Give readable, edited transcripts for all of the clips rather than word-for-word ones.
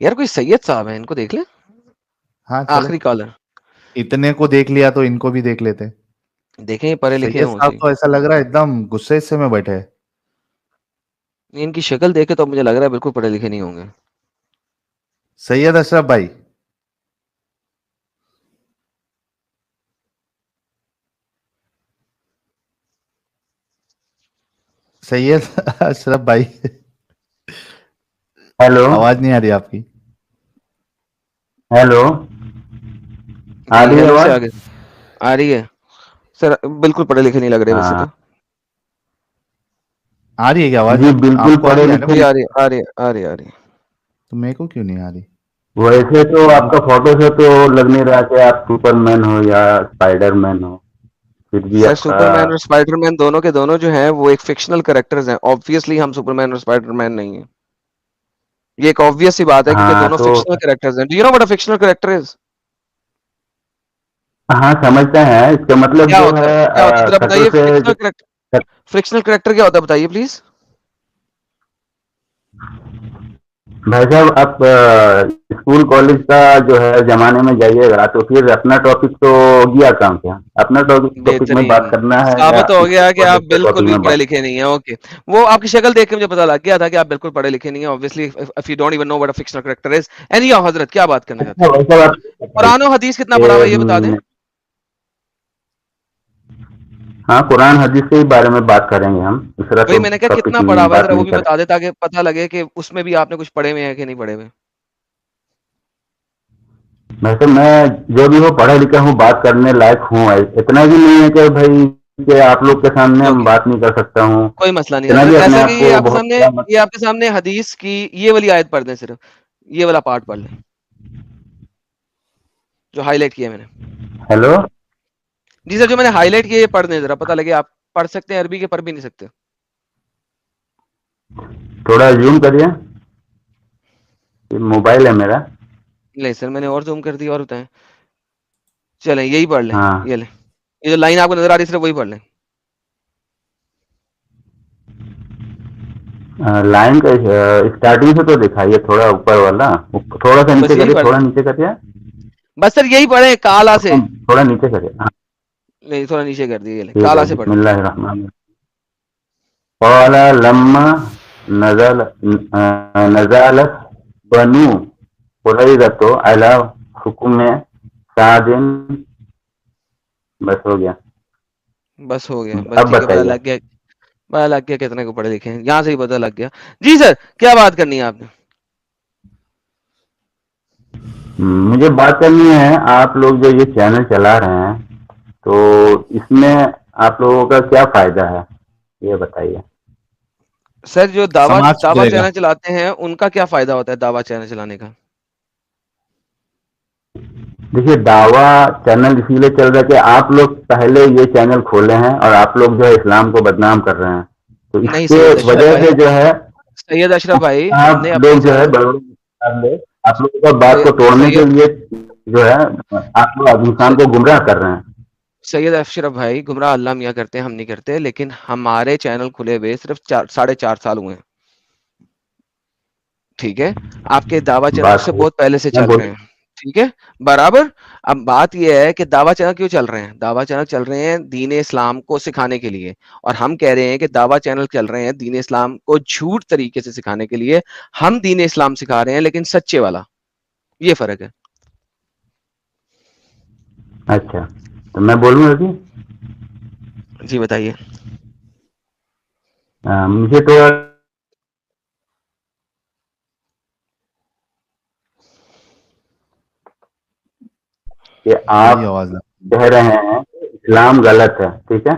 یار کوئی سید صاحب ہیں, ان کو دیکھ لیں. ہاں چلو, آخری کالر اتنے کو دیکھ لیا تو ان کو بھی دیکھ لیتے. دیکھیں, پڑھے لکھے سید ہوں صاحب صحیح. تو ایسا لگ رہا ہے ایک دم غصے سے میں بیٹھے. ان کی شکل دیکھے تو مجھے لگ رہا ہے بالکل پڑھے لکھے نہیں ہوں گے. سید اشرف بھائی, سید اشرف بھائی, ہیلو آواز نہیں آ رہی آپ کی. ہیلو, آ جی رہی ہے ہیلو سے آواز؟ آگے آ رہی ہے سر. بالکل پڑھے لکھے نہیں لگ رہے ویسے ہاں تو. آ رہی ہے کیا آواز؟ جی بالکل آپ کو آ پڑھے رہی ہے نا لکھے. جی آ رہی آ رہی آ رہی آ رہی. تو میرے کو کیوں نہیں آ رہی؟ ویسے تو آپ کا فوٹو سے تو لگ نہیں رہا کہ آپ سپر مین ہو یا اسپائڈر مین ہو, پھر بھی سر آپ کا. سپر مین اور اسپائڈر مین دونوں کے دونوں جو ہیں وہ ایک فکشنل کریکٹرز ہیں. آبویسلی ہم سپر مین اور اسپائڈر مین نہیں ہیں. یہ ایک آبویس سی بات ہے کیونکہ ہاں دونوں تو فکشنل کریکٹرز ہیں. Do you know what a fictional character is? ہاں سمجھتے ہیں, اس کا مطلب کیا جو ہوتا ہے ہے, کیا ہوتا ہے ذرا شکل بتائیے. سے فکشنل کریکٹر, فکشنل کریکٹر کیا ہوتا ہے بتائیے پلیز. بھائی صاحب آپ اسکول کالج کا جو ہے زمانے میں جائیے گا تو پھر اپنا ٹاپک تو گیا کام کیا, اپنا ٹاپک میں بہترین. بات کرنا ہے یا ثابت ہو گیا اسکول کہ آپ کالج کے بالکل ٹاپک بھی میں پڑھے بات. لکھے نہیں ہیں. اوکے, وہ آپ کی شکل دیکھ کے مجھے پتا لگ گیا تھا کہ آپ بالکل پڑھے لکھے نہیں ہیں. obviously if you don't even know what a fictional character is. anyhow حضرت کیا بات کرنا چاہتے اچھا ہیں آپ؟ ویسا بات بتائیے قرآن و حدیث کتنا پڑھا ہوا ہے یہ بتا دیں. کہ ہاں قرآن حدیث کے بارے میں بات کریں گے ہم, دوسرا وہی تو میں نے کہا ٹاپک کتنا پڑھا ہوا ہے, بات ذرا وہ نہیں بھی کریں. بتا دیں تاکہ پتہ لگے کہ اس میں بھی آپ نے کچھ پڑھے ہوئے ہیں کہ نہیں پڑھے ہوئے. ویسے میں جو بھی وہ پڑھا لکھا ہوں بات کرنے لائق ہوں, اتنا بھی نہیں ہے کہ بھائی کہ آپ لوگ کے سامنے ہم اوکے, بات نہیں کر سکتا ہوں, کوئی مسئلہ نہیں اتنا بھی حضرت. اپنے ایسا کہ آپ کو بہت بڑا مت. یہ آپ کے سامنے حدیث کی یہ والی آیت پڑھ دیں, صرف یہ والا پارٹ پڑھ لیں جو ہائی لائٹ کیا میں نے. ہیلو, جی سر, جو میں نے ہائی لائٹ کیا یہ پڑھ دیں ذرا, پتہ لگے. آپ پڑھ سکتے ہیں عربی کے, پڑھ بھی نہیں سکتے. تھوڑا زوم کریے, یہ موبائل ہے میرا. نہیں سر, میں نے اور زوم کر دیا. اور بتائیں, چلیں یہی پڑھ لیں. ہاں یہ لیں, یہ جو لائن آپ کو نظر آ رہی ہے صرف وہی پڑھ لیں. لائن کا اسٹارٹنگ سے تو دکھائیے, تھوڑا اوپر والا, تھوڑا سا بس نیچے یہی کریے, پڑھ تھوڑا لیں, نیچے کریے, بس سر یہی پڑھیں کالا سے. تھوڑا نیچے کریے. ہاں نہیں تھوڑا نیچے کر دیے, یہ لیں ٹھیک ہے, کالا سے بسم پڑھیں. اللہ الرحمن الرحیم. قال لما نزلت بنو قریظة على حکم سعد. بس ہو گیا. بس ہو گیا, بس اب ٹھیک ہے, پتہ بتائیے. لگ گیا. پتہ لگ گیا کتنے کو پڑھے لکھے ہیں, یہاں سے ہی پتہ لگ گیا. جی سر, کیا بات کرنی ہے آپ نے؟ مجھے بات کرنی ہے, آپ لوگ جو یہ چینل چلا رہے ہیں تو اس میں آپ لوگوں کا کیا فائدہ ہے یہ بتائیے. سر جو سماج دعویٰ سدھرے گا. چینل چلاتے ہیں ان کا کیا فائدہ ہوتا ہے دعویٰ چینل چلانے کا؟ دیکھیے دعویٰ چینل اسی لیے چل رہا ہے کہ آپ لوگ پہلے یہ چینل کھولے ہیں اور آپ لوگ جو ہے اسلام کو بدنام کر رہے ہیں, تو اس نہیں کے سید اشرف وجہ بھائی, سے جو ہے سید اشرف بھائی ہم آپ نے اپنے لوگ جو ہے چینل بڑے آپ لوگوں کا بات کو توڑنے کے سید لیے جو ہے آپ لوگ انسان کو گمراہ کر رہے ہیں. سید اشرف بھائی, گمراہ اللہ میاں کرتے ہیں, ہم نہیں کرتے. لیکن ہمارے چینل کھلے ہوئے صرف 4.5 سال ہوئے ہیں. ٹھیک ہے, آپ کے دعویٰ چینل اس بات سے بہت پہلے سے میں چل رہے ہیں. ٹھیک ہے برابر. اب بات یہ ہے کہ دعویٰ چینل کیوں چل رہے ہیں؟ دعویٰ چینل چل رہے ہیں دین اسلام کو سکھانے کے لیے, اور ہم کہہ رہے ہیں کہ دعویٰ چینل چل رہے ہیں دین اسلام کو جھوٹ طریقے سے سکھانے کے لیے. ہم دین اسلام سکھا رہے ہیں لیکن سچے والا, یہ فرق ہے. اچھا, تو میں بولوں ابھی. جی بتائیے. مجھے تو کہ آپ بھائی آواز نہ. کہہ رہے ہیں کہ اسلام غلط ہے, ٹھیک ہے,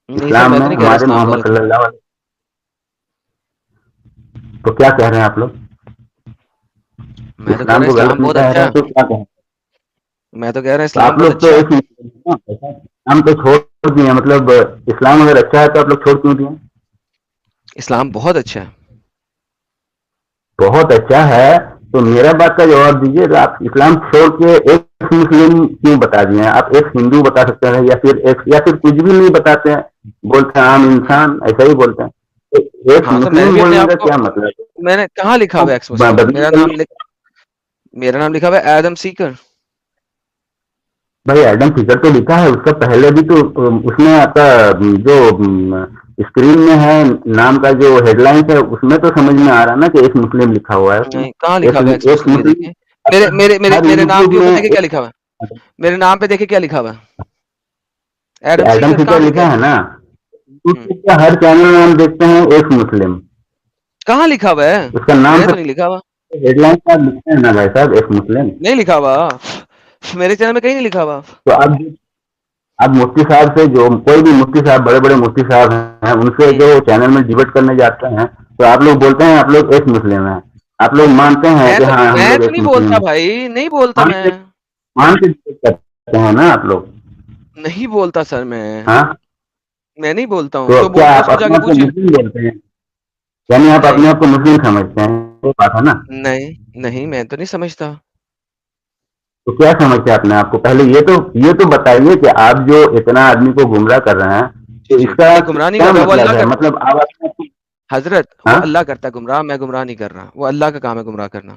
نہیں سر, اسلام میں میں تو نہیں کہہ رہا ہمارے اسلام محمد غلط ہے. صلی اللہ علیہ. تو کیا کہہ رہے ہیں آپ لوگ؟ میں تو کہہ رہا اسلام ہوں کو غلط اسلام نہیں بہت کہہ اچھا رہے ہے. ہیں تو کیا کہیں؟ میں تو کہہ رہا ہوں تو اسلام آپ بہت لوگ تو اچھا ہے. ایک ہم تو چھوڑ دیے, مطلب اسلام اگر اچھا ہے تو آپ لوگ چھوڑ کیوں دیے؟ اسلام بہت اچھا ہے. بہت اچھا ہے تو میرا بات کا جواب دیجیے. آپ اسلام چھوڑ کے ایک مسلم کیوں بتا دیے ہیں؟ آپ ایک ہندو بتا سکتے ہیں یا پھر کچھ بھی نہیں بتاتے ہیں, بولتے ہیں عام ہوں، انسان, ایسا ہی بولتے ہیں. ایک ہاں سر میں نے مسلم بھی اپنے بولنے آپ کا کو، کیا مطلب ہے؟ میں نے کہاں لکھا ہوا ہے ایکس مسلم، بدلی میرا نام لکھا ہوا ہے ایڈم سیکر. بھائی ایڈم فکر تو لکھا ہے، اس کا پہلے بھی تو اس میں آپ کا جو اسکرین میں ہے نام کا جو ہیڈ لائن ہے اس میں تو سمجھ میں آ رہا ہے نا کہ ایک مسلم لکھا ہوا ہے اس میں. نہیں کہاں لکھا ہوا ہے ایکس ایک مسلم، یہ مسلم دیکھیں میرے میرے میرے ہر میرے نام یوٹیوب کے اوپر میں دیکھیں کیا لکھا ہوا ہے، میرے نام پہ دیکھیں کیا لکھا ہوا ہے، ایڈم ایڈم سیکر فکر کہاں لکھا لکھا ہے ہے؟ نا. ہر چینل میں ہم دیکھتے ہیں ایک مسلم، کہاں لکھا ہوا ہے؟ اس کا نام میں نے تو سے نہیں لکھا ہوا، ہیڈ لائن کا لکھتے ہیں نا بھائی صاحب ایک مسلم. نہیں لکھا ہوا میرے چینل میں کہیں نہیں لکھا ہوا. تو اب مفتی صاحب سے جو کوئی بھی مفتی صاحب بڑے بڑے مفتی صاحب ہیں ان سے جو چینل میں ڈیبیٹ کرنے جاتے ہیں تو آپ لوگ بولتے ہیں آپ لوگ ایک مسلم ہیں، آپ لوگ مانتے ہیں کہ ہاں ہم میں لوگ تو ایک نہیں مسلم بولتا ہیں، بھائی، نہیں بولتا میں، مان کے ڈیبیٹ کرتے ہیں نا آپ لوگ. نہیں بولتا سر ہاں میں نہیں بولتا ہوں، تو جو کیا بولتا ہے اس آپ کو جا اپنے کے آپ کو پوچھیں. مسلم بولتے ہیں؟ یعنی آپ اپنے نہیں آپ کو مسلم سمجھتے ہیں، وہ بات ہے نا. نہیں نہیں میں تو نہیں سمجھتا. تو کیا سمجھتے ہیں اپنے آپ کو؟ پہلے یہ تو بتائیے کہ آپ جو اتنا آدمی کو گمراہ کر رہے ہیں جی تو جی اس کا نہیں گمراہ نہیں کیا کر رہا، وہ اللہ مطلب ہے؟ کرتا مطلب آپ اپنے آپ کو، حضرت، وہ ہاں اللہ کرتا ہے گمراہ، میں گمراہ نہیں کر رہا، وہ اللہ کا کام ہے گمراہ کرنا.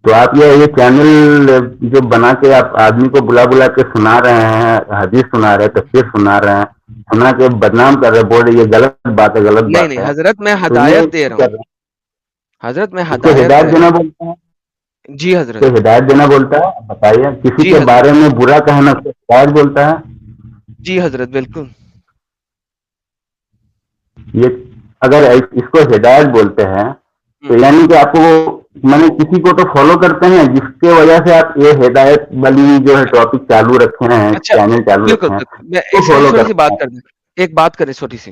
تو آپ یہ چینل جو بنا کے آپ آدمی کو بلا بلا کے سنا رہے ہیں، حدیث سنا رہے ہیں، تفسیر سنا رہے ہیں، سنا کے بدنام کر رہے ہیں، بول رہے یہ غلط بات ہے، غلط نہیں بات نہیں ہے، حضرت میں تو یہ ہدایت دے کیوں رہا کر ہوں، رہے ہیں؟ حضرت میں اس کو ہدایت ہدایت دے رہا دینا ہوں. بولتا ہے. جی اس حضرت. کو ہدایت دینا بولتا ہے، بتائیے کسی جی کے حضرت. بارے میں برا کہنا اس کو ہدایت بولتا ہے. جی حضرت بالکل. یہ اگر اس کو ہدایت بولتے ہیں تو ہوں. یعنی کہ آپ کو میں نے کسی کو تو فالو کرتے ہیں جس کی وجہ سے آپ یہ ہدایت والی جو ہے ٹاپک چالو رکھے ہیں، اچھا چینل چالو بالکل رکھے ہیں، بالکل، میں وہ اس کی فالو چھوٹی سی کرتے بات ہیں. کر دیں، ایک بات کریں چھوٹی سی.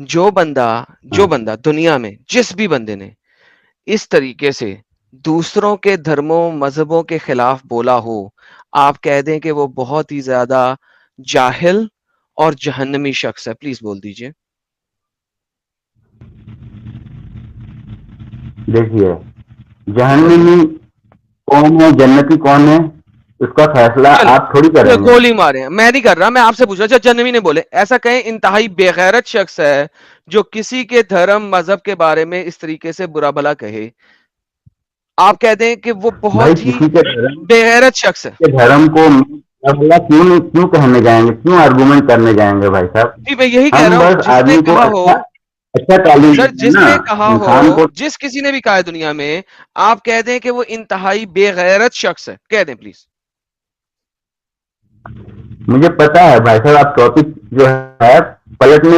جو بندہ دنیا میں جس بھی بندے نے اس طریقے سے دوسروں کے دھرموں مذہبوں کے خلاف بولا ہو، آپ کہہ دیں کہ وہ بہت ہی زیادہ جاہل اور جہنمی شخص ہے. پلیز بول دیجئے. دیکھیے جی حضرت. جہنمی کون ہے، جنتی کون ہے، اس کا فیصلہ چلے آپ تھوڑی کریں گے. گولی مارے، میں نہیں کر رہا، میں آپ سے پوچھ رہا. اچھا جنمی نے بولے، ایسا کہیں انتہائی بے غیرت شخص ہے جو کسی کے دھرم مذہب کے بارے میں اس طریقے سے برا بھلا کہے، آپ کہہ دیں کہ وہ بھائی بہت ہی کسی بے غیرت شخص ہے. کے دھرم کو کیوں کہنے جائیں گے، کیوں آرگومنٹ کرنے جائیں گے بھائی صاحب؟ جی میں یہی کہہ ہم رہا ہوں، بس جس نے آدمی کو کہا ہو، اچھا اچھا تعلیم سر دیتے ہیں جس نا نے کہا ہو، انسان کو. جس کسی نے بھی کہا ہے دنیا میں، آپ کہہ دیں کہ وہ انتہائی بے غیرت شخص ہے، کہہ دیں پلیز. مجھے پتا ہے بھائی صاحب آپ ٹاپک جو ہے پلٹنے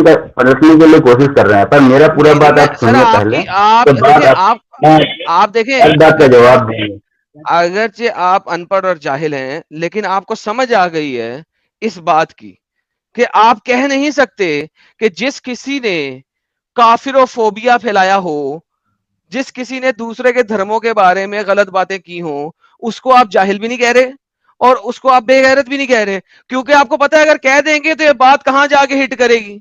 کے لیے کوشش کر رہے ہیں، پر میرا پورا نہیں نہیں، بات میں آپ سر سنیے آپ پہلے، کی تو آپ دیکھیں، بعد میں آپ دیکھیں ہر بات کا اگرچہ جواب دیں گے. اگرچہ آپ ان پڑھ اور جاہل ہیں، لیکن آپ کو سمجھ آ گئی ہے اس بات کی کہ آپ کہہ نہیں سکتے کہ جس کسی نے کافروفوبیا پھیلایا ہو، جس کسی نے دوسرے کے دھرموں کے بارے میں غلط باتیں کی ہوں، اس کو آپ جاہل بھی نہیں کہہ رہے اور اس کو آپ بے غیرت بھی نہیں کہہ رہے، کیونکہ آپ کو پتا ہے اگر کہہ دیں گے تو یہ بات کہاں جا کے ہٹ کرے گی.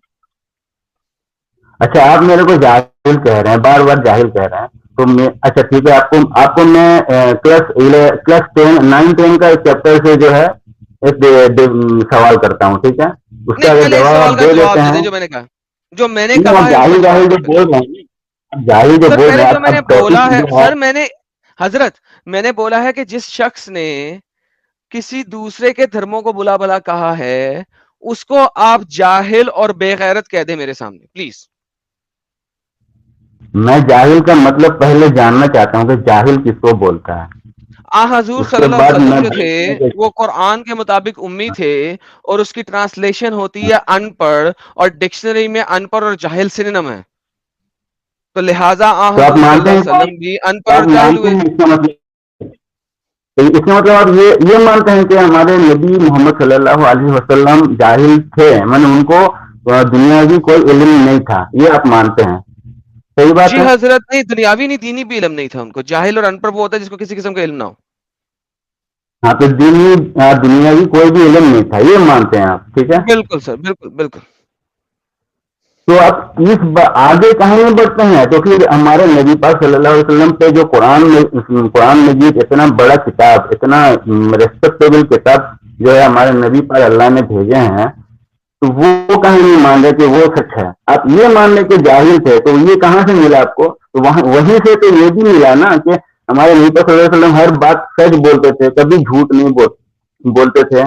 اچھا آپ میرے کو جاہل کہہ رہے ہیں، بار بار جاہل کہہ رہے ہیں، تو میں اچھا ٹھیک ہے، آپ کو میں کلاس 9 10 کا چیپٹر سے جو ہے ایک سوال کرتا ہوں، ٹھیک ہے؟ اس کا نہیں، اگر پہلے اس جواب سوال آپ کا دے جواب دیتے دے دیں ہیں. جو میں نے کہا، جو میں نے نہیں کہا آپ ہے اس کا جاہل جواب جاہل دیں جو پہلے. بول رہے ہیں، آپ جاہل جو سر بول رہے پہلے ہیں، جو میں نے اب بولا ٹاپک ہے، جو سر میں نے حضرت میں نے بولا ہے کہ جس شخص نے کسی دوسرے کے دھرموں کو بلا بلا کہا ہے، اس کو آپ جاہل اور بے غیرت کہہ دیں میرے سامنے پلیز. میں جاہل کا مطلب پہلے جاننا چاہتا ہوں کہ جاہل کس کو بولتا ہے. حضور اس صلی کے اللہ علیہ بعد وسلم میں جو تھے وہ قرآن کے مطابق امی تھے، اور اس کی ٹرانسلیشن ہوتی ہے ان پڑھ، اور ڈکشنری میں ان پڑھ اور جاہل سنونم ہے، تو لہٰذا تو آپ حضور صلی اللہ مانتے ہیں علیہ وسلم بھی ان کہ پڑھ آپ اور جاہل مانتے ہوئے. ہیں اس کا مطلب آپ یہ مانتے ہیں کہ ہمارے نبی محمد صلی اللہ علیہ وسلم جاہل تھے، ان کو دنیاوی کوئی علم نہیں تھا، یہ آپ مانتے ہیں؟ صحیح بات جی ہے. حضرت، نہیں دنیاوی نہیں دینی بھی علم نہیں تھا ان کو. جاہل اور ان پڑھ وہ ہوتا ہے جس کو کسی قسم کا علم نہ ہو. ہاں تو دنیاوی کوئی بھی علم نہیں تھا، یہ مانتے ہیں آپ، ٹھیک ہے؟ بالکل سر، بالکل بالکل. تو آپ آگے کہاں میں بڑھتے ہیں؟ تو پھر ہمارے نبی پاک صلی اللہ علیہ وسلم پہ جو قرآن مجید اتنا بڑا کتاب، اتنا ریسپیکٹیبل کتاب جو ہے ہمارے نبی پر اللہ نے بھیجے ہیں، تو وہ کہیں نہیں مان رہے کہ وہ سچ ہے. آپ یہ مان رہے کہ جاہل تھے, تو یہ کہاں سے ملا آپ کو؟ تو وہیں سے تو یہ بھی ملا نا کہ ہمارے نبی صلی اللہ علیہ وسلم ہر بات سچ بولتے تھے, کبھی جھوٹ نہیں بولتے تھے.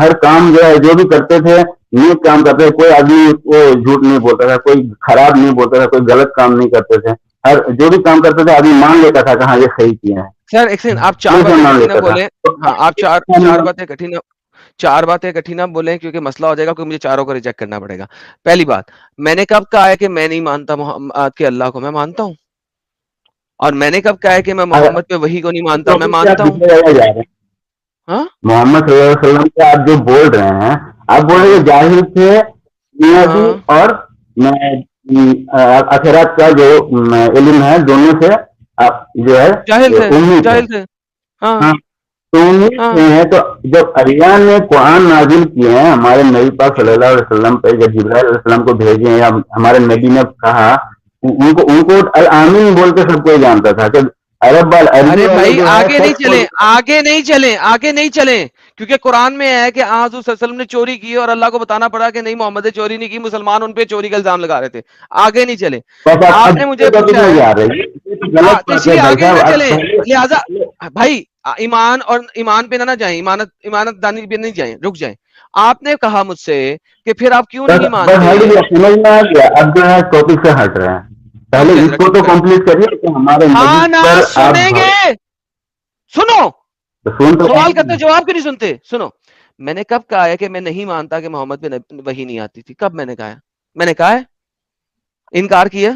ہر کام جو ہے جو بھی کرتے تھے نیک کام کرتے تھے, کوئی آدمی وہ جھوٹ نہیں بولتا تھا, کوئی خراب نہیں بولتا تھا, کوئی غلط کام نہیں کرتے تھے. ہر جو بھی کام کرتے تھے آدمی مان لیتا تھا کہ ہاں یہ صحیح کیا ہے, سر ایک سیکنڈ, آپ چار دل سے باتیں مان اکٹھی نہ لیتا تھا. بولیں. ہاں آپ چار باتیں اکٹھی نہ بولیں کیونکہ مسئلہ ہو جائے گا, کیونکہ مجھے چاروں کو ریجیکٹ کرنا پڑے گا. پہلی بات, میں نے کب کہا ہے کہ میں نہیں مانتا محمد کے اللہ کو؟ میں مانتا ہوں. اور میں نے کب کہا ہے کہ میں محمد پہ وحی کو نہیں مانتا؟ میں مانتا ہوں. ہاں محمد صلی اللہ علیہ وسلم سے آپ جو بول رہے ہیں, آپ بول رہے ہیں جاہل تھے دنیا بھی اور آخرات کا جو علم ہے دونوں سے جو ہے امید ہے. ہاں تو امید ہے. تو جب اللہ نے قرآن نازل کیے ہیں ہمارے نبی پاک صلی اللہ علیہ وسلم پہ, جب جبرائیل علیہ السلام کو بھیجے ہیں, یا ہمارے نبی نے کہا, ان کو الامین بول کے سب کوئی جانتا تھا کہ عرب ارے بھائی آگے نہیں چلیں, سچ آگے نہیں چلیں, کیونکہ قرآن میں ہے کہ حضور صلی اللہ علیہ وسلم نے چوری کی اور اللہ کو بتانا پڑا کہ نہیں محمد نے چوری نہیں کی, مسلمان ان پہ چوری کا الزام لگا رہے تھے. آگے نہیں چلیں. آپ نے مجھے پوچھا ہے, اس لیے آگے نہ چلیں. لہذا بھائی ایمان اور ایمان پہ نہ جائیں, ایمانت دانی پہ نہیں جائیں, رک جائیں. آپ نے کہا مجھ سے کہ پھر آپ کیوں نہیں مانتے؟ سمجھ میں آ گیا, اب جو ہے ٹاپک سے ہٹ رہے ہیں. پہلے اس کو تو کمپلیٹ کریے کہ ہمارے ہاں نا پر سنیں گے. سنو, سن تو سوال کرتے جواب کیوں نہیں سنتے؟ سنو, میں نے کب کہا ہے کہ میں نہیں مانتا کہ محمد پہ وحی نہیں آتی تھی؟ کب میں نے کہا ہے؟ میں نے کہا ہے انکار کیا؟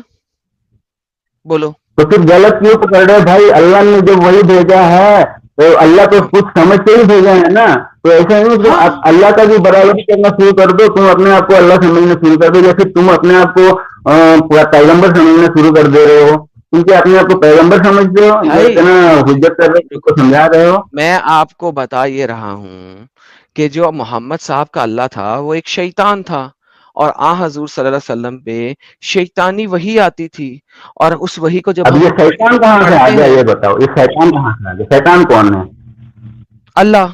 بولو. تو پھر غلط کیوں پکڑ رہے بھائی؟ اللہ نے جو وہی بھیجا ہے تو اللہ تو کچھ سمجھ کے ہی بھیجا ہے نا. تو ایسا نہیں کہ اللہ کا بھی برابری کرنا شروع کر دو, تم اپنے آپ کو اللہ سمجھنا شروع کر دو, یا پھر تم اپنے آپ کو پیغمبر سمجھنا شروع کر دے رہے ہو. کیونکہ اپنے آپ کو پیغمبر سمجھتے ہو, اتنا حجت کر رہے ہو, سمجھا رہے ہو. میں آپ کو بتا یہ رہا ہوں کہ جو محمد صاحب کا اللہ تھا وہ ایک شیطان تھا, اور حضور صلی اللہ علیہ وسلم پہ شیطانی وحی آتی تھی, اور اس وحی کو جب اب ہم یہ شیطان کہاں سے آ پڑھتے گیا ہیں. یہ بتاؤ, یہ شیطان کہاں سے آ گیا؟ شیطان کون ہے؟ اللہ.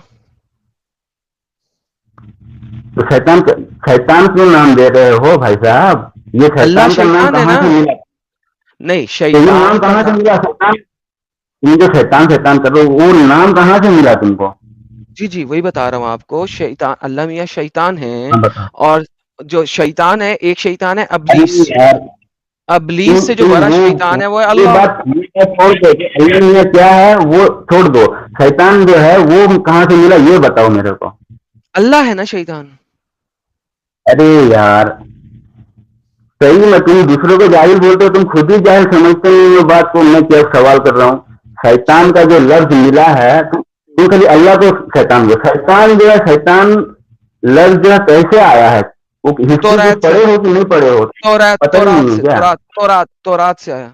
تو شیطان کیوں نام دے رہے ہو بھائی صاحب؟ یہ اللہ شیطان کا نام ہے کہاں نا. سے ملا؟ نہیں, تو یہ شیطان نام کا کہاں سے ملا؟ تم جو شیطان کر رہے ہو, وہ نام کہاں سے ملا تم کو؟ جی وہی بتا رہا ہوں آپ کو. شیطان, اللہ میاں شیطان ہیں, ہاں بتاؤ. اور جو شیطان ہے, ایک شیطان ہے ارے ابلیس. یار, ابلیس سے جو بڑا شیطان ہے وہ ہے یہ اللہ. بات چھوڑ دو کہ اللہ کیا ہے وہ چھوڑ دو. شیطان جو ہے وہ کہاں سے ملا یہ بتاؤ میرے کو. اللہ ہے نا شیطان. ارے یار صحیح میں تم دوسروں کو جاہل بولتے ہو, تم خود ہی جاہل سمجھتے نہیں یہ بات کو. میں کیا سوال کر رہا ہوں, شیطان کا جو لفظ ملا ہے تم خالی اللہ کو شیطان بول. شیطان جو ہے, شیطان لفظ جو ہے کیسے آیا ہے؟ وہ ہسٹری کچھ پڑھے ہو کہ نہیں پڑھے ہو؟ پتہ ہی نہیں ہے کیا؟ تورات سے آیا.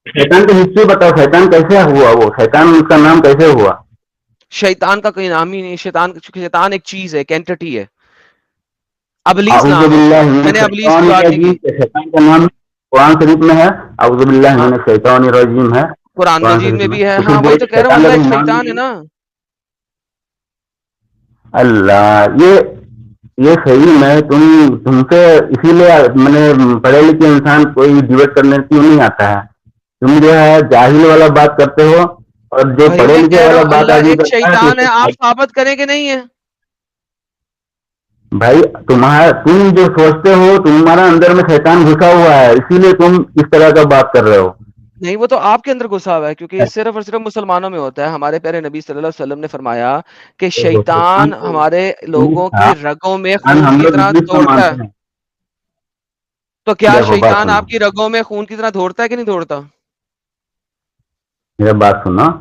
شیطان کی ہسٹری بتاؤ, شیطان کیسے ہوا؟ وہ شیطان اس کا نام کیسے ہوا؟ شیطان کا کوئی نام ہی نہیں. شیطان ایک چیز ہے, ایک اینٹی ہے. ابلیس اعوذ نام ہے اس کا. باللہ من میں نے ابلیس کی الشیطان بات نہیں الرجیم. کی. شیطان کا نام قرآن شریف میں ہے, اعوذ باللہ ہاں, من الشیطان الرجیم ہے قرآن قرآن مجید شریف میں میں. بھی ہے. تو پھر ہاں وہی بولے تو کہہ رہا ہوں, شیطان کا اللہ ایک کوئی نام شیطان ہے نہیں نا. ہے. اللہ, یہ صحیح میں تم سے اسی لیے میں نے پڑھے لکھے انسان کوئی ڈیبیٹ کرنے کیوں نہیں آتا ہے. تم جو ہے جاہل والا بات کرتے ہو, اور جو بھائی پڑھے میں لکھے کہہ رہا والا ہوں بات اللہ آدمی ایک کرتا ہے شیطان ہے. آپ تو ثابت کریں کہ نہیں ہے؟ بھائی تم جو سوچتے ہو تمہارا اندر میں شیطان گھسا ہوا ہے, اسی لیے تم اس طرح کا بات کر رہے ہو. نہیں, وہ تو آپ کے اندر گھسا ہوا ہے, کیونکہ یہ صرف اور صرف مسلمانوں میں ہوتا ہے. ہمارے پیارے نبی صلی اللہ علیہ وسلم نے فرمایا کہ شیطان ہمارے لوگوں کی رگوں میں خون ہم کی لوگ طرح ابلیس کو دوڑتا ہے. مانتے ہیں. تو کیا دیکھو بات شیطان سنو, آپ کی رگوں میں خون کی طرح دوڑتا ہے کہ نہیں دوڑتا؟ میرا بات سنو. سناؤ.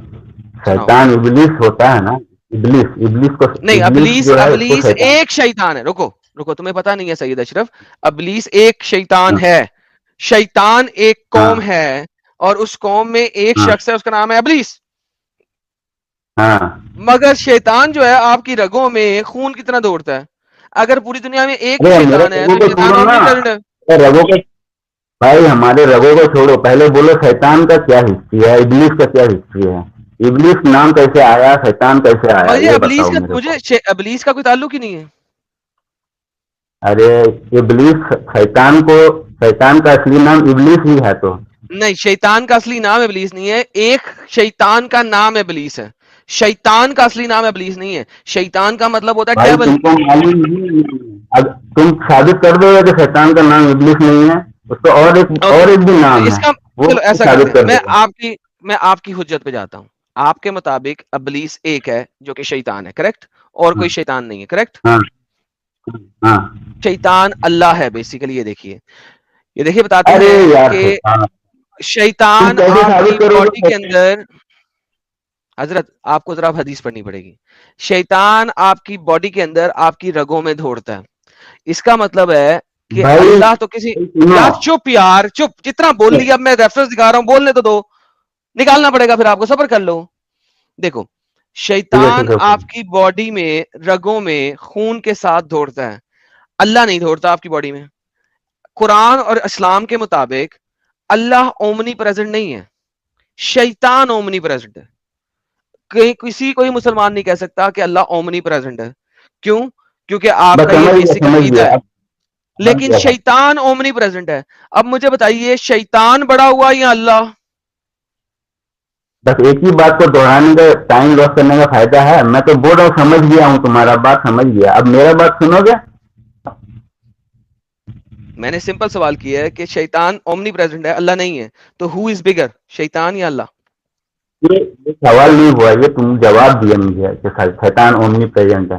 شیطان ابلیس ہوتا ہے نا, نہیں, ابلیس جو ہے اس کو ابلیس شیطان. ایک شیطان ہے. رکو تمہیں پتا نہیں ہے سید اشرف, ابلیس ایک شیطان ہاں ہے. شیطان ایک ہاں قوم ہے, اور اس قوم میں ایک ہاں شخص ہے, اس کا نام ہے ابلیس. ہاں مگر شیطان جو ہے آپ کی رگوں میں خون کی طرح دوڑتا ہے. اگر پوری دنیا میں ایک ہی ارے میرے شیطان ہے رگوں تو کو شیطان چھوڑو نا, اومنی ٹرنڈ ہے. رگوں کو بھائی ہمارے رگوں کو چھوڑو, پہلے بولو شیطان کا کیا ہسٹری ہے, ابلیس کا کیا ہسٹری ہے. ابلیس نام کیسے آیا, شیطان کیسے آیا, مجھے یہ ابلیس بتاؤ کا میرے کو. مجھے ابلیس کا کوئی تعلق ہی نہیں ہے. ارے ابلیس شیطان کو شیطان کا اصلی نام ابلیس ہی ہے تو نہیں، شیطان کا اصلی نام ابلیس نہیں ہے، ایک شیطان کا نام ابلیس ہے، شیطان کا اصلی نام ابلیس نہیں ہے، شیطان کا مطلب ہوتا ہے بھائی ڈیول۔ تم کو معلوم نہیں، اب تم ثابت کر دو گے کہ شیطان کا نام ابلیس نہیں ہے، اس کا اوکے، اور ایک بھی تو نام اس ہے، کا وہ چلو ایسا کرتے ثابت ہیں، کر دو گے. میں آپ کی حجت پہ جاتا ہوں، آپ کے مطابق ابلیس ایک ہے جو کہ شیطان ہے، کریکٹ، اور ہاں کوئی شیطان نہیں ہے، کریکٹ۔ ہاں ہاں. شیطان اللہ ہے بیسیکلی، یہ دیکھیے بتاتے ارے ہیں یار کہ شیطان تم شیطان کیسے آپ کی ثابت کرو باڈی گے؟ کے اندر، حضرت آپ کو ذرا حدیث پڑھنی پڑے گی، شیطان آپ کی باڈی کے اندر آپ کی رگوں میں دوڑتا ہے، اس کا مطلب ہے کہ بھائی اللہ تو کسی، سنو، یار چپ، یار چپ، جتنا بول لیا، اب میں ریفرنس دکھا رہا ہوں، بولنے تو دو، نکالنا پڑے گا پھر آپ کو، صبر کر لو۔ دیکھو، ٹھیک ہے شیطان ٹھیک ہے. آپ کی باڈی میں رگوں میں خون کے ساتھ دوڑتا ہے، اللہ نہیں دوڑتا آپ کی باڈی میں۔ قرآن اور اسلام کے مطابق اللہ اومنی پریزنٹ نہیں ہے، شیطان اومنی پریزنٹ ہے۔ کسی کوئی مسلمان نہیں کہہ سکتا کہ اللہ اومنی پریزنٹ ہے، کیوں؟ کیونکہ آپ بس کا یہ سمجھ گیا بیسک سمجھ عقیدہ گیا ہے، اب سمجھ لیکن گیا بھائی. شیطان اومنی پریزنٹ ہے۔ اب مجھے بتائیے، شیطان بڑا ہوا یا اللہ؟ بس ایک ہی بات کو دہرانے کا ٹائم لاس کرنے کا فائدہ ہے، میں تو بول رہا ہوں سمجھ گیا ہوں، تمہارا بات سمجھ گیا، اب میرا بات سنو گے؟ میں نے سمپل سوال کیا ہے کہ شیطان اومنی پریزنٹ ہے، اللہ نہیں ہے، تو ہو از بگر، شیطان یا اللہ؟ یہ سوال نہیں ہوا، یہ تم جواب دیا مجھے کہ شیطان اومنی پریزنٹ ہے،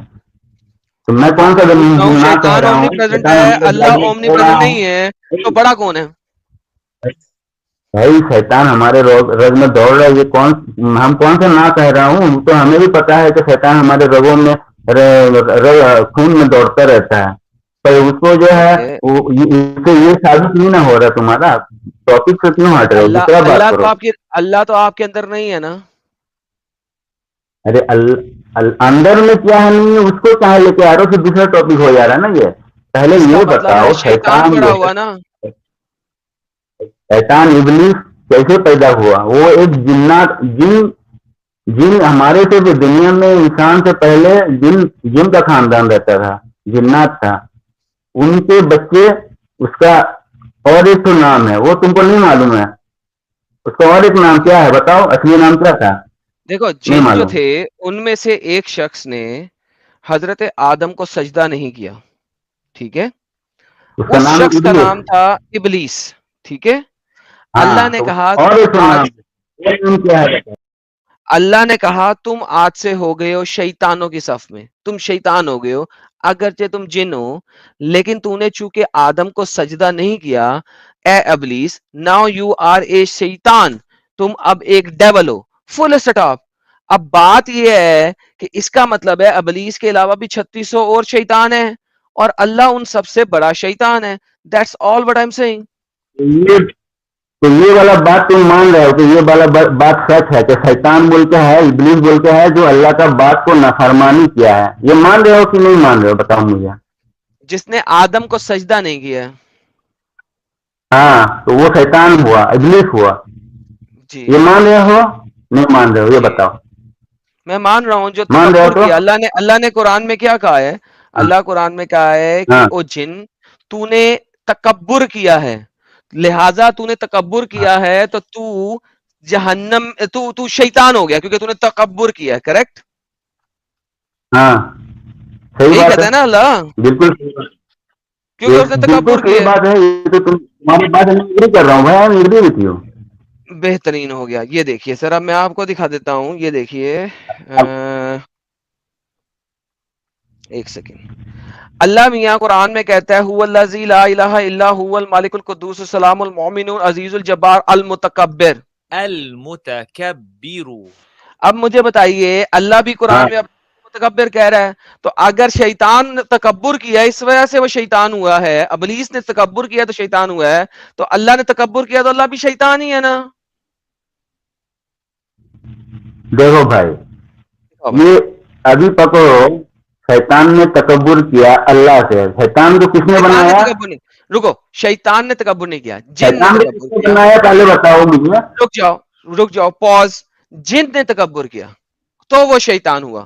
تو میں ہاں کون میں سا پوچھ رہا ہوں، نہ کہہ شیطان رہا اومنی ہوں پریزنٹ شیطان ہے، ہمارے اللہ رگ میں اومنی دوڑ رہا پریزنٹ ہوں. نہیں ہے، تو بڑا کون ہے؟ بھائی شیطان ہمارے رگ میں دوڑ رہا ہے، یہ ہم کون سے نہ کہہ رہا ہوں، تو ہمیں بھی پتا ہے کہ شیطان ہمارے رگوں میں خون میں دوڑتا رہتا ہے، پر اس کو جو ہے اوکے، اس سے یہ ثابت نہیں نہ ہو رہا، تمہارا ٹاپک سے کیوں ہٹ رہے ہو، دوسرا بات کرو. اللہ تو آپ کے اندر نہیں ہے نا؟ ارے اندر میں کیا ہے نہیں ہے، اس کو کہاں لے کے آ رہے ہو، پھر دوسرا ٹاپک ہو جا رہا ہے نا یہ. پہلے اس کا یہ مطلب ہے بتاؤ شیطان بڑا ہوا نا؟ شیطان ابلیس کیسے پیدا ہوا؟ وہ ایک جن ہمارے سے بھی دنیا میں انسان سے پہلے جن کا خاندان رہتا تھا، جنات تھا، ان کے بچے، اس کا اور ایک تو نام ہے، وہ تم کو نہیں معلوم ہے، اس کا اور ایک نام کیا ہے بتاؤ، اصلی نام کیا تھا؟ دیکھو، نہیں جن جو معلوم. تھے ان میں سے ایک شخص نے حضرت آدم کو سجدہ نہیں کیا، ٹھیک ہے، اس کا اس نام شخص کا ابلیس. نام تھا ابلیس، ٹھیک ہے۔ ہاں اللہ نے تو کہا اور تم ایک تو آج، نام ہے، یہ نام کیا ہے؟ اللہ نے کہا تم آج سے ہو گئے ہو شیطانوں کی صف میں، تم شیطان ہو گئے ہو، اگرچہ تم جن ہو، لیکن تو نے چونکہ آدم کو سجدہ نہیں کیا، اے ابلیس، ناؤ یو آر اے شیطان، تم اب ایک ڈیول ہو، فل اسٹاپ۔ اب بات یہ ہے کہ اس کا مطلب ہے ابلیس کے علاوہ بھی 3600 اور شیطان ہیں، اور اللہ ان سب سے بڑا شیطان ہے۔ That's all what I'm saying۔ یہ تو یہ والا بات تم مان رہے ہو کہ یہ والا بات سچ ہے کہ شیطان بول کے ہے، ابلیس بول کے ہے، جو اللہ کا بات کو نافرمانی کیا ہے، یہ مان رہے ہو کہ نہیں مان رہے ہو؟ بتاؤ مجھے. جس نے آدم کو سجدہ نہیں کیا ہے۔ ہاں تو وہ شیطان ہوا، ابلیس ہوا، جی یہ مان رہے ہو نہیں مان رہے ہو؟ یہ جی، بتاؤ. میں مان رہا ہوں، جو مان رہے ہو تکبر تو کیا اللہ نے قرآن میں کیا کہا ہے؟ ہاں اللہ قرآن میں کہا ہے کہ ہاں او جن، تو نے تکبر کیا ہے، لہذا تو نے تکبر کیا ہے، تو تو جہنم، تو شیطان ہو گیا کیونکہ تو نے تکبر کیا ہے، کریکٹ؟ ہاں صحیح یہی بات کہتا ہے، ہے نا اللہ، بالکل صحیح بات. کیونکہ اس نے بالکل تکبر صحیح کیا بات ہے، یہ تو تمہاری بات میں اگری کر رہا ہوں بھائی، میں اگری وتھ یو. ہے۔ بہترین ہو گیا، یہ دیکھیے سر، اب میں آپ کو دکھا دیتا ہوں، یہ دیکھیے، ایک سیکنڈ، اللہ میاں قرآن میں کہتا ہے هو الذی لا الہ الا هو الملک القدوس السلام المؤمن العزیز الجبار المتکبر المتکبر۔ اب مجھے بتائیے، اللہ بھی ہاں قرآن میں متکبر کہہ رہا ہے، تو اگر شیطان نے تکبر کیا اس وجہ سے وہ شیطان ہوا ہے، ابلیس نے تکبر کیا تو شیطان ہوا ہے، تو اللہ نے تکبر کیا تو اللہ بھی شیطان ہی ہے نا؟ دیکھو بھائی، یہ ابھی پکڑو، شیطان نے تکبر کیا اللہ سے، شیطان کو کس نے شیطان نے بنایا؟ تکبر نہیں، رکو، شیطان نے تکبر نہیں کیا، جن نے شیطان کو کس تکبر نے کیا۔ بنایا پہلے بتاؤ مجھے. رک جاؤ، رک جاؤ، پوز، جن نے تکبر کیا تو وہ شیطان ہوا،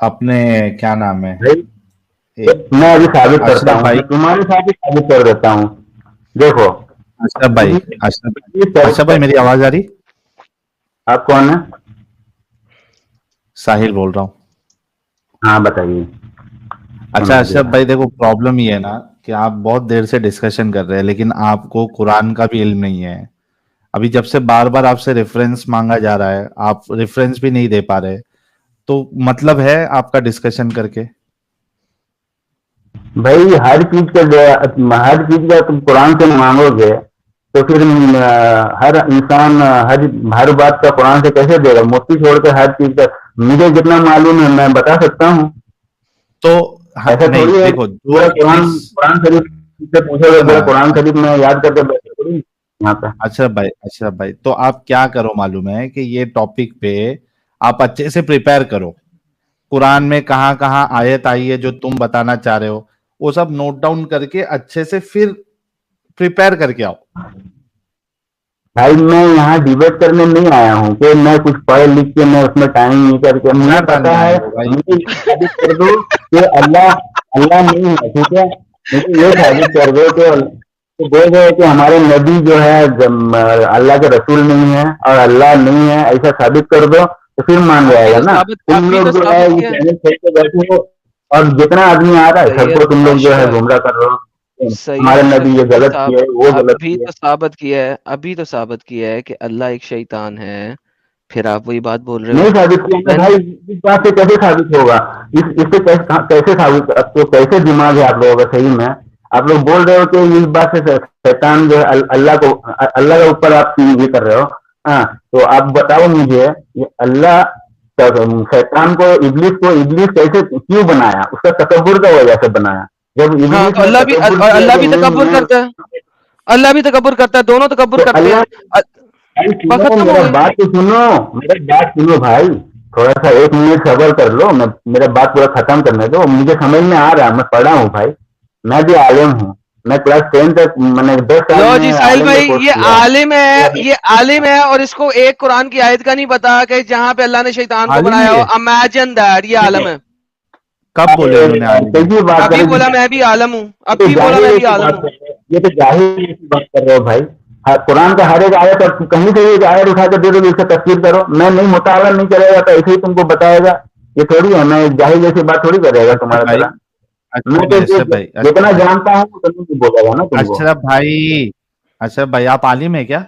اپنے کیا نام ہے میں ابھی ثابت کرتا اشرف ہوں, بھائی, میں تمہارے ساتھ ہی ثابت کر دیتا ہوں. دیکھو اشرف بھائی, اشرف بھائی میری آواز آ رہی؟ آپ کون ہیں؟ ساحل بول رہا ہوں. ہاں بتائیے. اچھا اشرف بھائی دیکھو پرابلم یہ ہے نا کہ آپ بہت دیر سے ڈسکشن کر رہے ہیں لیکن آپ کو قرآن کا بھی علم نہیں ہے. ابھی جب سے بار بار آپ سے ریفرنس مانگا جا رہا ہے آپ ریفرنس بھی نہیں دے پا رہے, تو مطلب ہے آپ کا ڈسکشن کر کے؟ بھائی ہر چیز کا تم قرآن سے مانگو گے تو پھر ہر انسان ہر بات کا قرآن سے کیسے دے گا؟ مفتی چھوڑ کے ہر چیز کا مجھے جتنا معلوم ہے میں بتا سکتا ہوں. تو ایسا نہیں تھوڑی ہے دیکھو جو پورا چیز قرآن شریف سے پوچھو گے, پورا سنا قرآن شریف میں یاد کر کے بیٹھے تھوڑی یہاں پہ. اشرف بھائی تو آپ کیا کرو معلوم ہے کہ یہ ٹاپک پہ آپ اچھے سے پریپئر کرو. قرآن میں کہاں کہاں آیت آئی ہے جو تم بتانا چاہ رہے ہو وہ سب نوٹ ڈاؤن کر کے اچھے سے پھر پریپئر کر کے آؤ. بھائی میں یہاں ڈیبیٹ کرنے نہیں آیا ہوں کہ میں کچھ پڑھ لکھ کے میں اس میں ٹائم نہیں کر کے, مجھے گھر پتا ڈالنے آئے ہے, ہو بھائی. مجھے یہ ثابت کر دو کہ اللہ نہیں ہے. ٹھیک ہے, مجھے یہ ثابت کر دو کہ بول رہے کہ ہمارے نبی جو ہے اللہ کے رسول نہیں ہے اور اللہ نہیں ہے, ایسا ثابت کر دو تو پھر مان جائے گا نا. تم لوگ جو ہے یہ چینل چھوڑ کے بیٹھے ہو اور جتنا آدمی آ رہا ہے سب کو تم لوگ جو ہے گمراہ کر رہے ہو. ہمارے نبی یہ غلط کیا ہے, وہ غلط ابھی کیا تو ثابت کیا ہے, ابھی تو ثابت کیا ہے کہ اللہ ایک شیطان ہے, پھر آپ وہی بات بول رہے نہیں ہو. ثابت کیا نا بھائی. اس بات سے کیسے ثابت ہوگا؟ اس سے کیسے ثابت, اب تو کیسے دماغ ہے آپ لوگوں کا صحیح میں؟ آپ لوگ بول رہے ہو کہ اس بات سے شیطان جو ہے اللہ کے اوپر آپ یہ کر رہے ہو. ہاں تو آپ بتاؤ مجھے اللہ شیطان کو ابلیس کیسے کیوں بنایا؟ اس کا تکبر کا وجہ سے بنایا. جب ہاں ابلیس تو نے تکبر کیا اللہ کہ بھی تکبر میں کرتا ہے, اللہ بھی تکبر کرتا ہے, دونوں تکبر تو کرتے ہیں. اللہ سنو, ختم ہو میرا گئی. بات تو سنو, میرا بات سنو بھائی. تھوڑا سا 1 منٹ صبر کر لو, میرا بات پورا ختم کرنے دو. مجھے سمجھ میں آ رہا ہے, میں پڑھا ہوں بھائی, میں بھی عالم ہوں. میں کلاس 10 تک میں نے 10 سال لو جی میں ساحل عالم کا بھائی, کورس یہ کیا عالم ہے, ہے. یہ عالم ہے اور اس کو ایک قرآن کی آیت کا نہیں پتا کہ جہاں پہ اللہ نے شیطان کو عالم بنایا ہو. یہ امیجن دیٹ, یہ عالم ہے. کب بولے انہوں نے عالم ہے؟ کیسی بات ابھی کریں بولا میں بھی عالم ہوں, یہ تو ابھی بولا میں جاہل بھی کی عالم بات ہوں. کر رہے ہو, یہ تو جاہل کی بات کر رہے ہو بھائی. قرآن کا ہر ایک آیت اور کہیں سے ایک آیت اٹھا کے دے دو, اس سے تفسیر کرو. میں نہیں مطالعہ نہیں کرے گا تو ایسے ہی تم کو بتائے گا. یہ تھوڑی ہے, میں جاہل جیسی بات تھوڑی کرے گا اشرف تمہارا بھائی, طرح. میں تو جتنا جانتا ہوں اتنا نہیں بولے گا نا تم کو. اشرف بھائی آپ عالم ہے کیا؟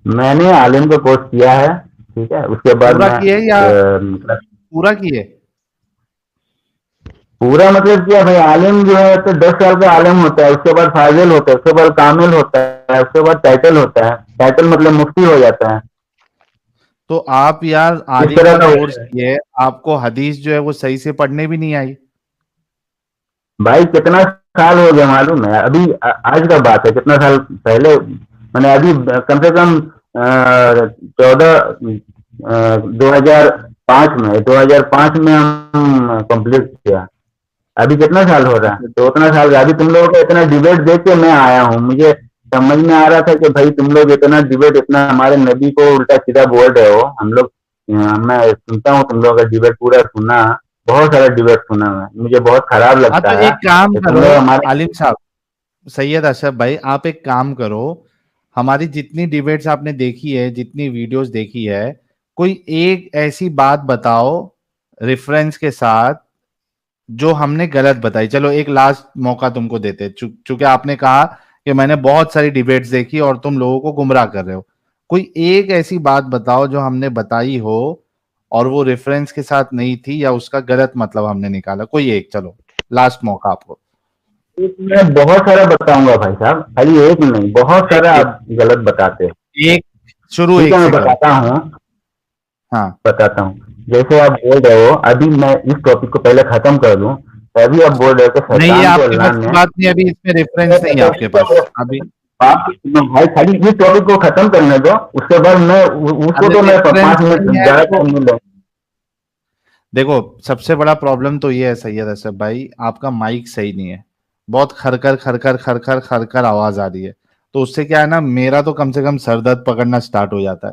میں نے عالم کا کورس کیا ہے, ٹھیک ہے, اس کے بعد پورا میں کیے یا پورا کیے؟ پورا مطلب کیا بھائی, عالم جو ہے تو 10 سال کا عالم ہوتا ہے, اس کے بعد فاضل ہوتا ہے, اس کے بعد کامل ہوتا ہے, اس کے بعد ٹائٹل ہوتا ہے. ٹائٹل مطلب مفتی ہو جاتا ہے. تو آپ یار اس عالم طرح کا کا ہوتا کورس ہے. کیے, آپ کو حدیث جو ہے وہ صحیح سے پڑھنے بھی نہیں آئی؟ بھائی کتنا سال ہو گیا معلوم ہے؟ ابھی آج کا بات ہے, کتنا سال پہلے میں نے ابھی کم سے کم 2005 میں ہم کمپلیٹ کیا. ابھی کتنا سال ہو رہا ہے؟ تو اتنا سال ابھی تم لوگوں کو اتنا ڈیبیٹ دیکھ کے میں آیا ہوں. مجھے سمجھ میں آ رہا تھا کہ بھائی تم لوگ اتنا ڈیبیٹ, اتنا ہمارے نبی کو الٹا سیدھا بول رہے ہو. ہم لوگ, میں سنتا ہوں تم لوگوں کا ڈیبیٹ پورا سنا, بہت سارا ڈیبیٹ سنا میں, مجھے بہت خراب ہاں تو لگتا ہے ایک کام کہ تم کرو لوگ ہمارے. عالم صاحب, سید اشرف بھائی آپ ایک کام کرو, ہماری جتنی ڈیبیٹس آپ نے دیکھی ہے, جتنی ویڈیوز دیکھی ہے, کوئی ایک ایسی بات بتاؤ ریفرنس کے ساتھ جو ہم نے غلط بتائی. چلو ایک لاسٹ موقع تم کو دیتے, چونکہ آپ نے کہا کہ میں نے بہت ساری ڈیبیٹس دیکھی اور تم لوگوں کو گمراہ کر رہے ہو. کوئی ایک ایسی بات بتاؤ جو ہم نے بتائی ہو اور وہ ریفرنس کے ساتھ نہیں تھی یا اس کا غلط مطلب ہم نے نکالا, کوئی ایک. چلو لاسٹ موقع آپ کو. میں بہت سارا بتاؤں گا بھائی صاحب, خالی ایک نہیں, بہت سارا ایک آپ غلط بتاتے ہیں. ایک شروع ٹھیک ہے, ایک میں سے کرو. بتاتا ہوں. ہاں بتاتا ہوں. جیسے آپ بول رہے ہو, ابھی میں اس ٹاپک کو پہلے ختم کر دوں. ابھی آپ بول رہے ہو کہ نہیں, یہ شیطان کو آپ کے اللہ بس کی نے. بات نہیں, ابھی اس میں ریفرنس نہیں ہے آپ کے پاس ابھی. بھائی خالی اس ٹاپک کو ختم کرنے دو, اس کے بعد میں اس کو ارے تو میں ریفرنس 5 منٹ نہیں ہے زیادہ دیکھو, ٹائم نہیں لوں. دیکھو سب سے بڑا پرابلم تو یہ ہے سید اسد بھائی, آپ کا مائک صحیح نہیں ہے, بہت خر کر آواز آ رہی ہے. تو اس سے کیا ہے نا, میرا تو کم سے کم سر درد پکڑنا سٹارٹ ہو جاتا ہے.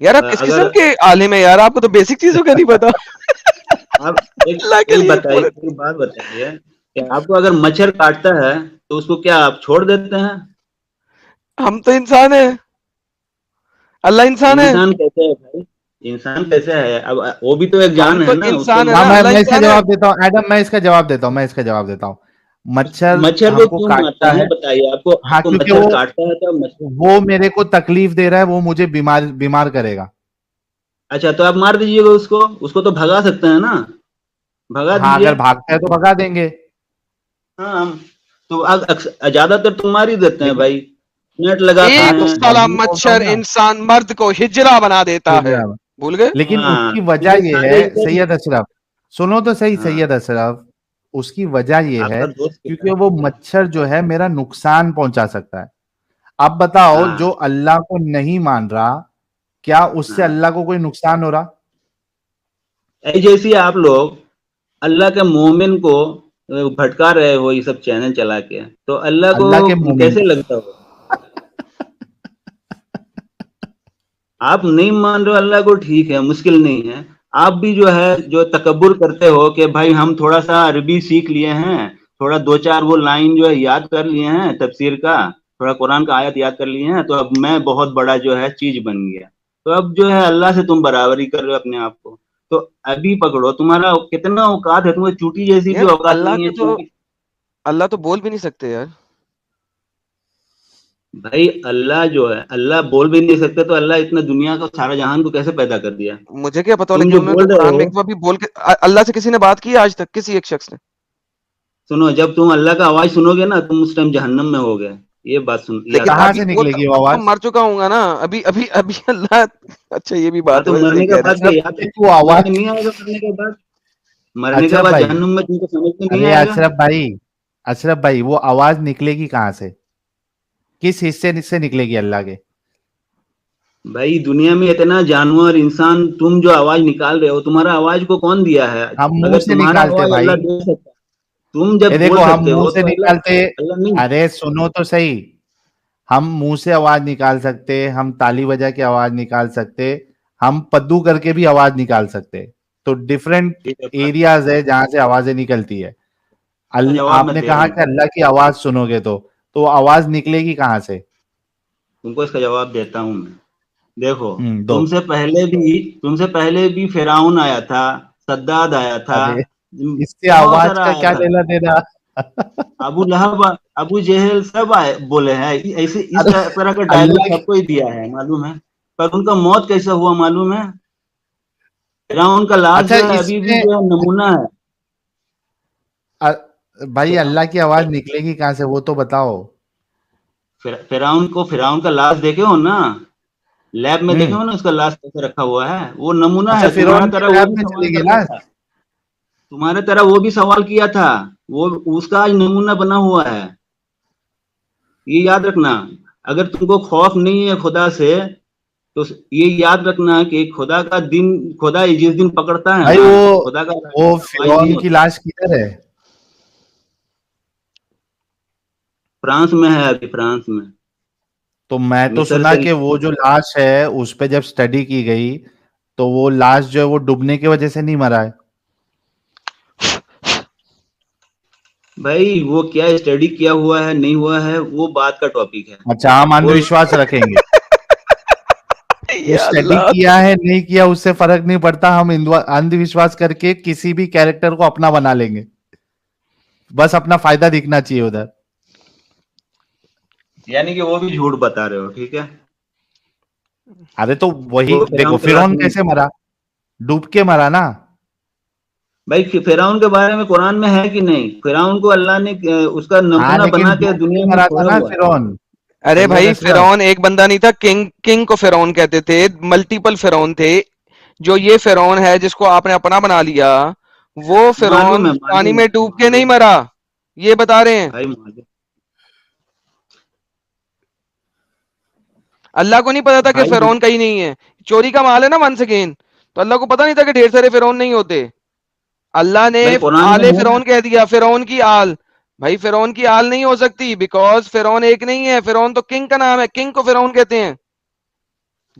یار آپ کس قسم کے عالم ہیں یار, آپ کو تو بیسک چیزوں کا نہیں پتا. آپ اللہ کے ایک لیے بتائیے, ایک بات بتائیے کہ آپ کو اگر مچھر کاٹتا ہے تو اس کو کیا آپ چھوڑ دیتے ہیں؟ ہم تو انسان ہیں, اللہ انسان ہے. انسان کیسے ہے بھائی, انسان کیسے ہے؟ اب وہ بھی تو ایک ہم جان تو ہے نا, اس کو انسان ہے ہاں نا, اللہ میں اس کا انسان ہے. جواب دیتا ہوں ایڈم, میں اس کا جواب دیتا ہوں. مچھر مچھر ہم کو کو کیوں مارتا کاٹتا ہے ہے, بتائیے, آپ کو ہاں کیونکہ مچھر کاٹتا ہے تو وہ میرے کو تکلیف دے رہا ہے, وہ مجھے بیمار کرے گا. اچھا تو آپ مار دیجیے گا اس کو تو بھگا سکتے ہیں نا, بھگا ہاں دیجیے. اگر بھاگتا ہے تو بھگا دیں گے. ہاں تو زیادہ تر تم مار ہی دیتے ہیں لیکن بھائی, نیٹ لگاتے ہاں ایک تو ہیں. سالہ وہی بول رہا ہوں مچھر نا, انسان مرد کو ہجرا بنا دیتا ہے, بھول گئے. لیکن اس ہاں کی تو وجہ یہ یہ سارے ہے ادھر. سید اشرف, سنو تو صحیح ہاں سید اشرف, اس کی وجہ یہ آپ ہے کا دوست کہتا کیونکہ وہ مچھر جو ہے میرا نقصان پہنچا سکتا ہے. اب ہے. بتاؤ ہاں جو اللہ کو نہیں مان رہا, کیا اس سے ہاں اللہ کو کوئی نقصان ہو رہا؟ جیسی آپ لوگ اللہ کے مومن کو بھٹکا رہے ہو یہ سب چینل چلا کے, تو اللہ کو اللہ کے مومن کیسے لگتا ہو؟ آپ نہیں مان رہے ہو اللہ کو, ٹھیک ہے, مشکل نہیں ہے. آپ بھی جو ہے جو تکبر کرتے ہو کہ بھائی ہم تھوڑا سا عربی سیکھ لیے ہیں, تھوڑا دو چار وہ لائن جو ہے یاد کر لیے ہیں تفسیر کا, تھوڑا قرآن کا آیت یاد کر لیے ہیں, تو اب میں بہت بڑا جو ہے چیز بن گیا. تو اب جو ہے اللہ سے تم برابری کر رہے ہو اپنے آپ کو. تو ابھی پکڑو, تمہارا کتنا اوقات ہے, تمہیں چوٹی جیسی یار بھی اوقات اللہ نہیں کے ہے تو, چوٹی. اللہ تو بول بھی نہیں سکتے یار. بھائی اللہ جو ہے, اللہ بول بھی نہیں سکتے, تو اللہ اتنا دنیا کو سارا جہان کو کیسے پیدا کر دیا؟ مجھے کیا پتا, تم لیکن جو انہوں نے تو بول رہے قرآن میں ہو, ایک بار بھی بول کے, اللہ سے کسی نے بات کی آج تک, کسی ایک شخص نے. سنو, جب تم اللہ کا آواز سنو گے نا, تم اس ٹائم جہنم میں ہو گئے. یہ بات سن یاد لیکن کہاں رکھنا. ابھی سے وہ نکلے گی وہ اب تو آواز؟ مر چکا ہوں گا نا, ابھی اللہ. اچھا یہ بھی ہاں بات ہے, تو ویسے صحیح مرنے کے کہہ رہے بعد ہیں. کیا اشرف یاد بھائی وہ سمجھ میں آواز, نہیں آئے گا؟ مرنے کے بعد, مرنے کے اشرف بعد بھائی, جہنم میں تم کو سمجھ میں نہیں ارے آئے گا. اشرف بھائی وہ آواز نکلے گی کہاں سے, کس حصے سے نکلے گی اللہ کے؟ بھائی دنیا میں اتنا جانور انسان, تم جو آواز نکال رہے ہو, تمہارا آواز کو کون دیا ہے؟ ہم منہ اگر سے تمہارا نکالتے آواز بھائی, اللہ دے سکتا ہے, تم جب یہ بول دیکھو ہم سکتے منہ ہو, سے تو اللہ نکالتے, اللہ نہیں. ارے سنو تو صحیح, ہم منہ سے آواز نکال سکتے, ہم تالی بجا کے آواز نکال سکتے, ہم پدو کر کے بھی آواز نکال سکتے. تو ڈفرینٹ ٹھیک ہے, بات ایریاز ہے جہاں سے آوازیں نکلتی ہے. کا جواب آپ میں نے دے رہا کہا ہوں. کہ اللہ کی آواز سنو گے تو آواز نکلے گی کہاں سے؟ تم کو اس کا جواب دیتا ہوں میں. دیکھو, دو. تم سے پہلے بھی فرعون آیا تھا, سداد آیا تھا, ارے اس سے بہت آواز سارا کا آیا کیا تھا. لینا دینا؟ ابو لہب, ابو جہل سب آئے بولے ہیں ایسے, اس ارے طرح کا ڈائلگ اللہ سب کو ہی دیا ہے, معلوم ہے. پر ان کا موت کیسا ہوا معلوم ہے؟ فرعون کا لاش اچھا جو ہے اس ابھی بھی میں جو ہے نمونہ ہے. بھائی اللہ کی آواز نکلے گی کہاں سے وہ تو بتاؤ. فرعون کا لاش دیکھے ہو نا, لیب میں دیکھے ہو نا, اس کا لاش کیسے رکھا ہوا ہے, وہ نمونہ اچھا ہے. تمہارا فرعون کی طرح وہ لیب بھی میں چلے سوال گی کرتا لاش؟ تھا, تمہارے طرح وہ بھی سوال کیا تھا, وہ اس کا آج نمونہ بنا ہوا ہے. یہ یاد رکھنا, اگر تم کو خوف نہیں ہے خدا سے, تو یہ یاد رکھنا کہ خدا کا دن, خدا جس دن پکڑتا ہے بھائی نا, تو خدا کا وہ آواز نہیں فرعون کی ہوتا. لاش کدھر ہے؟ فرانس میں ہے, ابھی فرانس میں. تو میں تو مصر سنا سے. کہ وہ جو لاش ہے اس پہ جب سٹڈی کی گئی تو وہ لاش جو ہے وہ ڈوبنے کی وجہ سے نہیں مرا ہے. بھائی وہ کیا اسٹڈی کیا ہوا ہے نہیں ہوا ہے, وہ بات کا ٹاپک ہے. اچھا ہم اندھ وہ وشواس رکھیں گے, وہ یا اسٹڈی اللہ. کیا ہے نہیں کیا اس سے فرق نہیں پڑتا, ہم اندھ وشواس کر کے کسی بھی کیریکٹر کو اپنا بنا لیں گے, بس اپنا فائدہ دکھنا چاہیے ادھر. یعنی کہ وہ بھی جھوٹ بتا رہے ہو, ٹھیک ہے. ارے تو وہی وہ دیکھو فرعون کے لاش فرعون نہیں. کیسے مرا, ڈوب کے مرا نا. بھائی فرعون کے بارے میں قرآن میں ہے کہ نہیں؟ فرعون کو اللہ نے اس کا ہاں نمونہ لیکن بنا کے ڈوب دنیا کے میں مرا تھا چھوڑا نا ہوا ہے. فرعون. ارے سید بھائی اشرف, فرعون ایک بندہ نہیں تھا, کنگ کو فرعون کہتے تھے, ملٹیپل فرعون تھے. جو یہ فرعون ہے جس کو آپ نے اپنا بنا لیا, وہ معلوم فرعون ہے, پانی معلوم میں ہے, ڈوب کے نہیں معلوم ہے. مرا, یہ بتا رہے ہیں. بھائی معلوم. اللہ کو نہیں پتا تھا کہ بھائی فرعون کہیں نہیں ہے, چوری کا مال ہے نا ونس اگین, تو اللہ کو پتا نہیں تھا کہ ڈھیر سارے فرعون نہیں ہوتے. اللہ نے بھائی قرآن میں آلے ہے. فرعون کہہ دیا, فرعون کی آل. بھائی فرعون کی آل نہیں ہو سکتی, بیکاز فرعون ایک نہیں ہے, فرعون تو کنگ کا نام ہے, کنگ کو فرعون کہتے ہیں.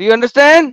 Do you understand?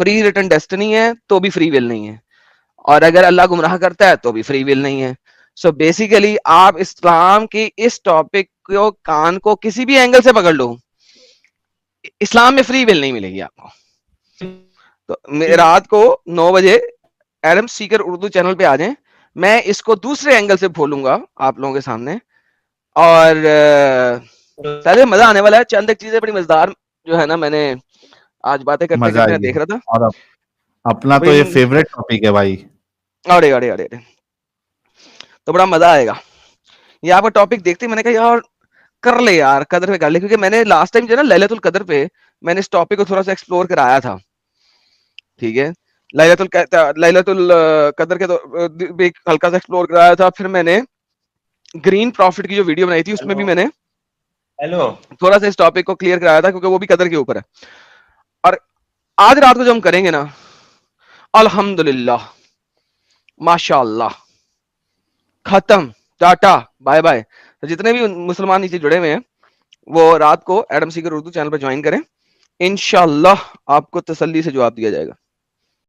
Prewritten destiny ہے تو بھی فری ول نہیں ہے, اور اگر اللہ گمراہ کرتا ہے تو بھی فری ول نہیں ہے. سو بیسیکلی آپ اسلام کی اس ٹاپک کو کان کو کسی بھی اینگل سے پکڑ لو, اسلام میں فری ول نہیں ملے گی آپ کو. تو رات کو 9 بجے ایڈم سیکر اردو چینل پہ آ جائیں, میں اس کو دوسرے اینگل سے بولوں گا آپ لوگوں کے سامنے, اور مزہ آنے والا ہے. چند ایک چیزیں بڑی مزیدار جو ہے نا, میں نے آج باتیں کرتے مزہ کرتے آئے گی. دیکھ رہا تھا. اور اپنا تو یہ فیوریٹ ٹاپک ہے بھائی. اڑے اڑے اڑے تو بڑا مزہ آئے گا. یہ آپ کا ٹاپک دیکھتے میں نے کہا یار کر لے یار, قدر پہ کر لے, کیونکہ میں نے لاسٹ ٹائم جو ہے نا لیلۃ القدر پہ میں نے اس ٹاپک کو تھوڑا سا ایکسپلور کرایا تھا. ٹھیک ہے, لیلۃ القدر کے ہلکا سا ایکسپلور کرایا تھا. پھر میں نے گرین پروفٹ کی جو ویڈیو بنائی تھی اس میں بھی میں نے تھوڑا سا اس ٹاپک کو کلیئر کرایا تھا, کیونکہ وہ بھی قدر کے اوپر ہے. اور آج رات کو جو ہم کریں گے نا, الحمدللہ ماشاء اللہ ختم, ٹاٹا بائے بائے. جتنے بھی مسلمان نیچے جڑے ہوئے ہیں وہ رات کو ایڈم سیکر اردو چینل پہ جوائن کریں, انشاءاللہ آپ کو تسلی سے جواب دیا جائے گا.